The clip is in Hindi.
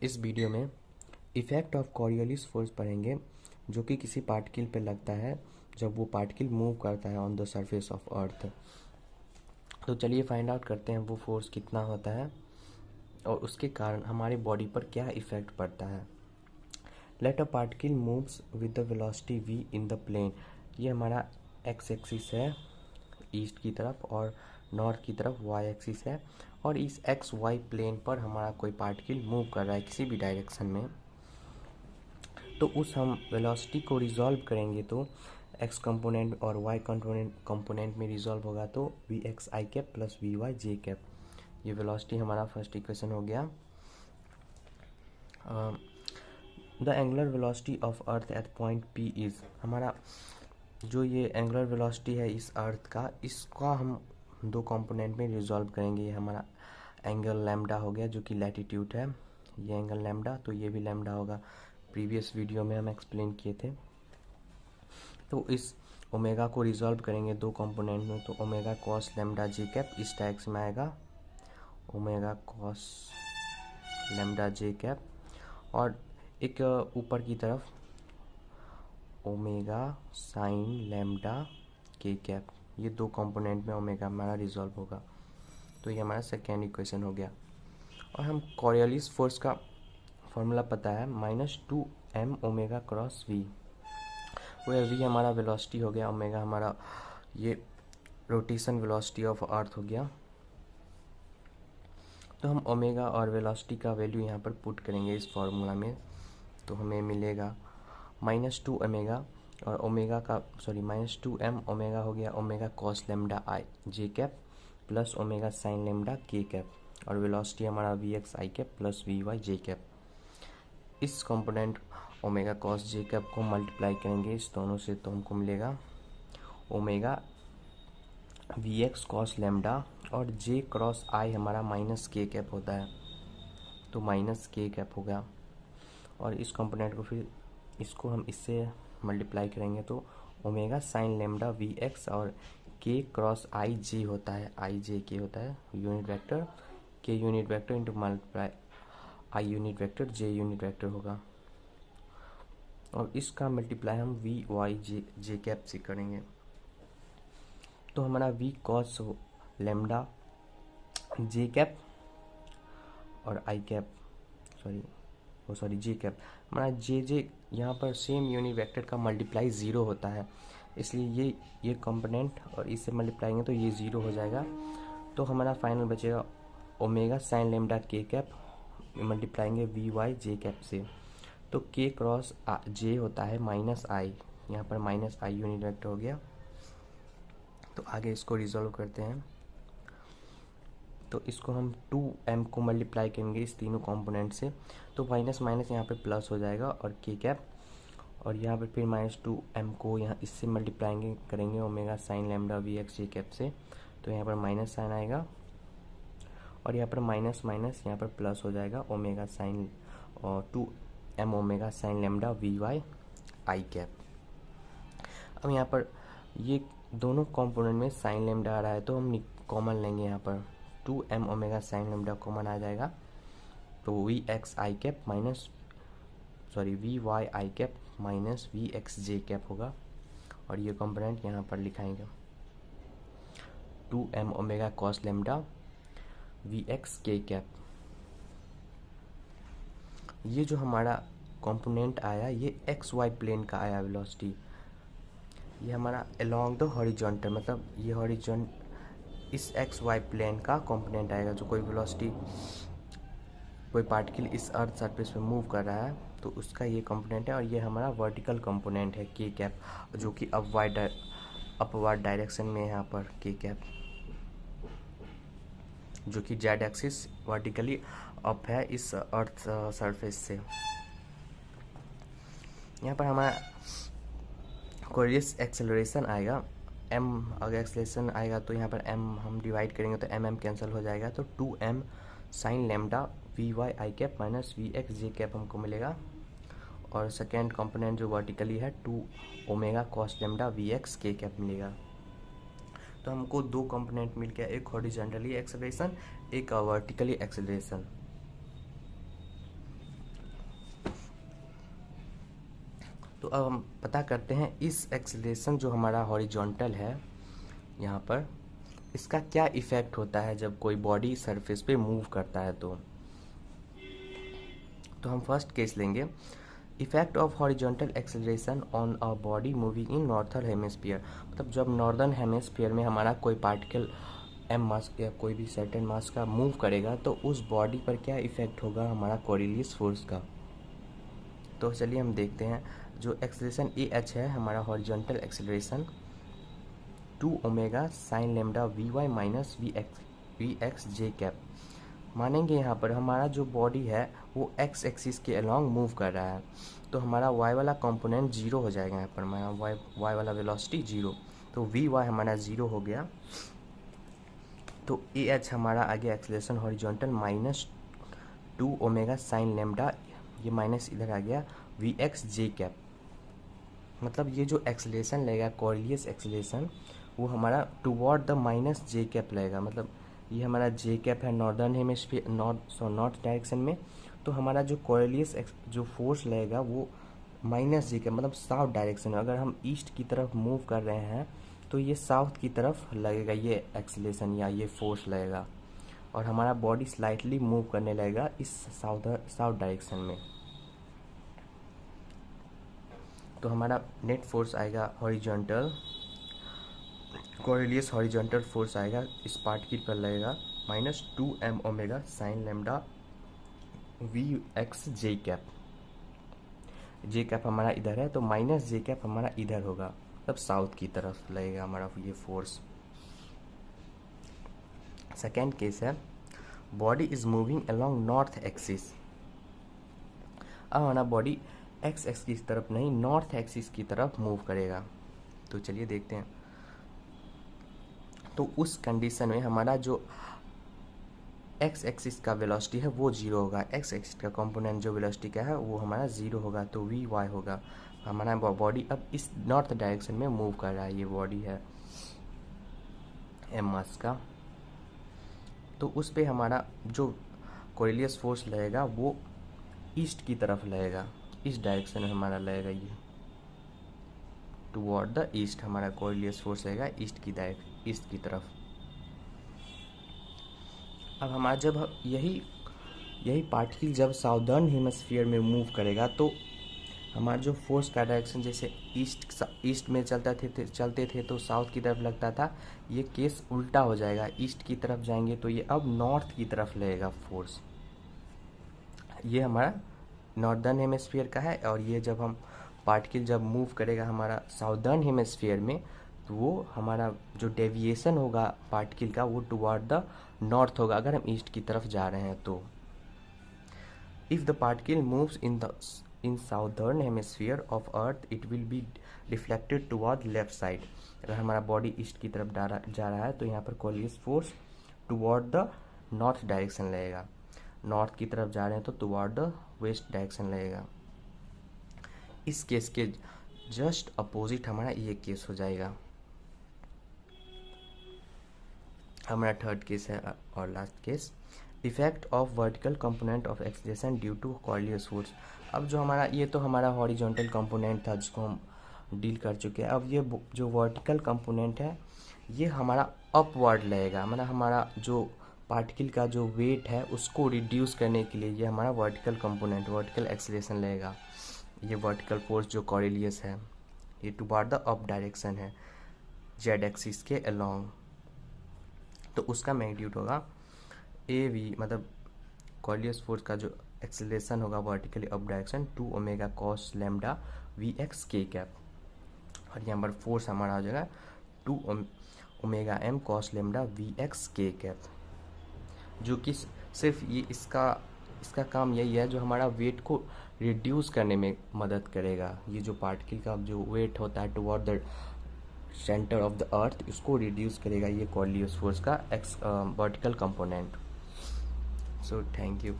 इस वीडियो में इफ़ेक्ट ऑफ कॉरियोलिस फोर्स पढ़ेंगे, जो कि किसी पार्टिकल पे लगता है जब वो पार्टिकल मूव करता है on the surface of earth. तो चलिए फाइंड आउट करते हैं वो फोर्स कितना होता है और उसके कारण हमारे बॉडी पर क्या इफ़ेक्ट पड़ता है। Let a particle moves with the velocity v in the plane. ये हमारा एक्स एक्सिस है ईस्ट की तरफ और नॉर्थ की तरफ वाई एक्सिस है, और इस एक्स वाई प्लेन पर हमारा कोई पार्टिकल मूव कर रहा है किसी भी डायरेक्शन में। तो उस हम वेलोसिटी को रिजॉल्व करेंगे तो एक्स कंपोनेंट और वाई कंपोनेंट में रिजॉल्व होगा तो v x i cap plus v y j cap. ये वेलोसिटी हमारा फर्स्ट इक्वेशन हो गया। The angular velocity of Earth at point P is, हमारा जो ये एंगुलर वेलोसिटी है इस अर्थ का, इसका हम दो कंपोनेंट में रिजॉल्व करेंगे। ये हमारा एंगल लैम्डा हो गया जो कि लैटिट्यूड है, ये एंगल लैम्डा, तो ये भी लैम्डा होगा। प्रीवियस वीडियो में हम एक्सप्लेन किए थे। तो इस ओमेगा को रिजॉल्व करेंगे दो कंपोनेंट में, तो ओमेगा कॉस लैम्डा जे कैप इस टाइप में आएगा, ओमेगा कॉस लैम्डा जे कैप, और एक ऊपर की तरफ ओमेगा साइन लैम्डा के कैप। ये दो कंपोनेंट में ओमेगा हमारा रिजॉल्व होगा। तो ये हमारा सेकेंड इक्वेशन हो गया। और हम कॉरियोलिस फोर्स का फॉर्मूला पता है, -2m ओमेगा क्रॉस वी, वो वी हमारा वेलोसिटी हो गया, ओमेगा हमारा ये रोटेशन वेलोसिटी ऑफ अर्थ हो गया। तो हम ओमेगा और वेलोसिटी का वैल्यू यहाँ पर पुट करेंगे इस फार्मूला में, तो हमें मिलेगा -2 ओमेगा और ओमेगा का -2m ओमेगा हो गया omega cos lambda i j cap plus omega sine lambda k cap, और वेलोसिटी हमारा v x i cap plus v y j cap. इस component omega cos j cap को मल्टीप्लाई करेंगे इस दोनों से, तो हमको मिलेगा omega v x cos lambda, और जे क्रॉस आई हमारा माइनस के कैप होता है, तो माइनस के कैप होगा। और इस कंपोनेंट को फिर इसको हम इससे मल्टीप्लाई करेंगे तो omega sine lambda v x और के क्रॉस आई जे होता है, आई जे के होता है यूनिट वेक्टर, के unit vector into multiply I unit vector J unit vector होगा। और इसका मल्टीप्लाई हम वी वाई जे कैप से करेंगे, तो हमारा v cos lambda j cap और आई कैप जे कैप, हमारा जे यहाँ पर सेम यूनिट वेक्टर का मल्टीप्लाई ज़ीरो होता है, इसलिए ये कंपोनेंट और इससे मल्टीप्लाएंगे तो ये ज़ीरो हो जाएगा। तो हमारा फाइनल बचेगा omega sine lambda k cap मल्टीप्लाएंगे वी वाई जे कैप से, तो के क्रॉस जे होता है माइनस आई, यहाँ पर माइनस आई यूनिट वेक्टर हो गया। तो आगे इसको रिजॉल्व करते हैं, तो इसको हम 2m को मल्टीप्लाई करेंगे इस तीनों कंपोनेंट से, तो माइनस माइनस यहाँ पे प्लस हो जाएगा और के कैप, और यहाँ पे फिर -2m को यहाँ इससे मल्टीप्लाई करेंगे omega sine lambda v x j cap से, तो यहाँ पर माइनस साइन आएगा, और यहाँ पर माइनस माइनस यहाँ पर प्लस हो जाएगा ओमेगा साइन और 2m omega sine lambda v y i cap. अब यहाँ पर ये दोनों कंपोनेंट में साइन लैम्डा आ रहा है, तो हम कॉमन लेंगे, यहाँ पर 2m omega sine lambda common आ जाएगा, तो v x i cap v y i cap minus v x j cap होगा, और ये कंपोनेंट यहाँ पर लिखाएंगे 2m omega cos lambda v x k cap. ये जो हमारा कंपोनेंट आया ये एक्स वाई प्लेन का आया वेलोसिटी, ये हमारा अलोंग द हॉरिजॉन्टल, मतलब ये इस एक्स वाई प्लेन का कंपोनेंट आएगा। जो कोई वेलोसिटी कोई पार्टिकल इस अर्थ सरफेस पे मूव कर रहा है तो उसका ये कंपोनेंट है, और ये हमारा वर्टिकल कंपोनेंट है के कैप, जो कि अपवर्ड डायरेक्शन में है यहाँ पर के कैप, जो कि जेड एक्सिस वर्टिकली अप है इस अर्थ सरफेस से। यहाँ पर हमारा कोरियस एक्सेलरेशन आएगा, m अगर एक्सेलरेशन आएगा तो यहाँ पर m हम डिवाइड करेंगे तो m कैंसिल हो जाएगा, तो 2m sine lambda v y i cap minus v x j cap हमको मिलेगा। और सेकेंड कंपोनेंट जो वर्टिकली है 2 omega cos lambda v x k cap मिलेगा। तो हमको दो कंपोनेंट मिल गया, एक हॉरिजॉन्टली एक्सेलरेशन, एक वर्टिकली एक्सेलरेशन। तो अब हम पता करते हैं इस एक्सेलरेशन जो हमारा हॉरिजॉन्टल है यहाँ पर, इसका क्या इफ़ेक्ट होता है जब कोई बॉडी सरफेस पे मूव करता है। तो हम फर्स्ट केस लेंगे, effect of horizontal acceleration on a body moving in northern hemisphere. मतलब जब नॉर्दर्न हेमिस्फीयर में हमारा कोई पार्टिकल एम मास या कोई भी सर्टेन मास का मूव करेगा तो उस बॉडी पर क्या इफेक्ट होगा हमारा कोरिलियस फोर्स का। तो चलिए हम देखते हैं, जो एक्सेलरेशन ए एच है हमारा horizontal acceleration 2 omega sine lambda v y minus v x j cap. मानेंगे यहाँ पर हमारा जो बॉडी है वो एक्स एक्सिस के अलोंग मूव कर रहा है, तो हमारा वाई वाला कंपोनेंट जीरो हो जाएगा। यहाँ पर हमारा वाई वाला वेलोसिटी जीरो, तो वी वाई हमारा जीरो हो गया। तो ए एच हमारा आ गया acceleration horizontal -2 omega sine lambda, ये माइनस इधर आ गया वी एक्स जे कैप। मतलब ये जो एक्सेलरेशन लगेगा कोरिलियस एक्सेलरेशन वो हमारा toward the minus J cap लगेगा। मतलब ये हमारा जे कैप है नॉर्दर्न हेमिस्फीयर नॉर्थ डायरेक्शन में, तो हमारा जो कोरिलियस जो फोर्स लगेगा वो माइनस जे कैप मतलब साउथ डायरेक्शन में। अगर हम ईस्ट की तरफ मूव कर रहे हैं तो ये साउथ की तरफ लगेगा ये एक्सेलरेशन या ये फोर्स लगेगा, और हमारा बॉडी स्लाइटली मूव करने लगेगा इस साउथ डायरेक्शन में। तो हमारा नेट फोर्स आएगा हॉरिजॉन्टल, कोरिलियस हॉरिजॉन्टल फोर्स आएगा इस पार्टिकल पर लगेगा -2 m omega sine lambda v x j cap. J cap हमारा इधर है तो माइनस जे कैप हमारा इधर होगा, तब साउथ की तरफ लगेगा हमारा ये फोर्स। सेकेंड केस है, body is moving along north axis. अब हमारा बॉडी एक्स एक्सिस की तरफ नहीं नॉर्थ एक्सिस की तरफ मूव करेगा। तो चलिए देखते हैं। तो उस कंडीशन में हमारा जो एक्स एक्सिस का वेलोसिटी है वो जीरो होगा, एक्स एक्सिस का कंपोनेंट जो वेलोसिटी का है वो हमारा जीरो होगा, तो वी वाई होगा। हमारा बॉडी अब इस नॉर्थ डायरेक्शन में मूव कर रहा है, ये बॉडी है एम मास का। तो उस पे हमारा जो कोरिलियस फोर्स लगेगा वो ईस्ट की तरफ लगेगा, इस डायरेक्शन में हमारा लगेगा, ये टुवर्ड द ईस्ट हमारा कोरिलियस फोर्स रहेगा ईस्ट की तरफ। अब हमारा जब यही पार्टिकल जब साउदर्न हेमिस्फीयर में मूव करेगा तो हमारा जो फोर्स का डायरेक्शन जैसे ईस्ट में चलते थे तो साउथ की तरफ लगता था, ये केस उल्टा हो जाएगा। ईस्ट की तरफ जाएंगे तो ये अब नॉर्थ की तरफ लगेगा फोर्स। ये हमारा नॉर्दर्न हेमिस्फीयर का है, और ये जब हम पार्टिकल जब मूव करेगा हमारा साउदर्न हेमिस्फीयर में तो वो हमारा जो डेविएशन होगा पार्टिकल का वो टुवर्ड द नॉर्थ होगा अगर हम ईस्ट की तरफ जा रहे हैं तो। If the particle moves in southern hemisphere of earth it will be reflected toward left side. अगर हमारा बॉडी ईस्ट की तरफ जा रहा है तो यहाँ पर Coriolis force toward the north direction लगेगा, नॉर्थ की तरफ जा रहे हैं तो टुवर्ड द वेस्ट डायरेक्शन लगेगा। इस केस के जस्ट अपोजिट हमारा ये केस हो जाएगा। हमारा थर्ड केस है और last case, effect of vertical component of acceleration due to Coriolis force. अब जो हमारा ये तो हमारा हॉरिजॉन्टल कंपोनेंट था जिसको हम डील कर चुके हैं। अब ये जो वर्टिकल कंपोनेंट है ये हमारा अपवर्ड लगेगा, मतलब हमारा जो पार्टिकल का जो वेट है उसको रिड्यूस करने के लिए ये हमारा वर्टिकल कंपोनेंट वर्टिकल एक्सेलरेशन लगेगा। ये वर्टिकल फोर्स जो कोरिलियस है ये टुवर्ड द अप डायरेक्शन है जेड एक्सिस के अलोंग, तो उसका मैग्नीट्यूड होगा ए वी, मतलब कोरिलियस फोर्स का जो एक्सेलरेशन होगा vertically up direction 2 omega cos lambda v x k cap, और यहाँ पर फोर्स हमारा हो जाएगा 2 omega m cos lambda v x k cap, जो कि सिर्फ ये इसका काम यही है जो हमारा वेट को रिड्यूस करने में मदद करेगा। ये जो पार्टिकल का जो वेट होता है toward the centre of the earth इसको रिड्यूस करेगा ये कोरिलियस फोर्स का vertical component. So thank you.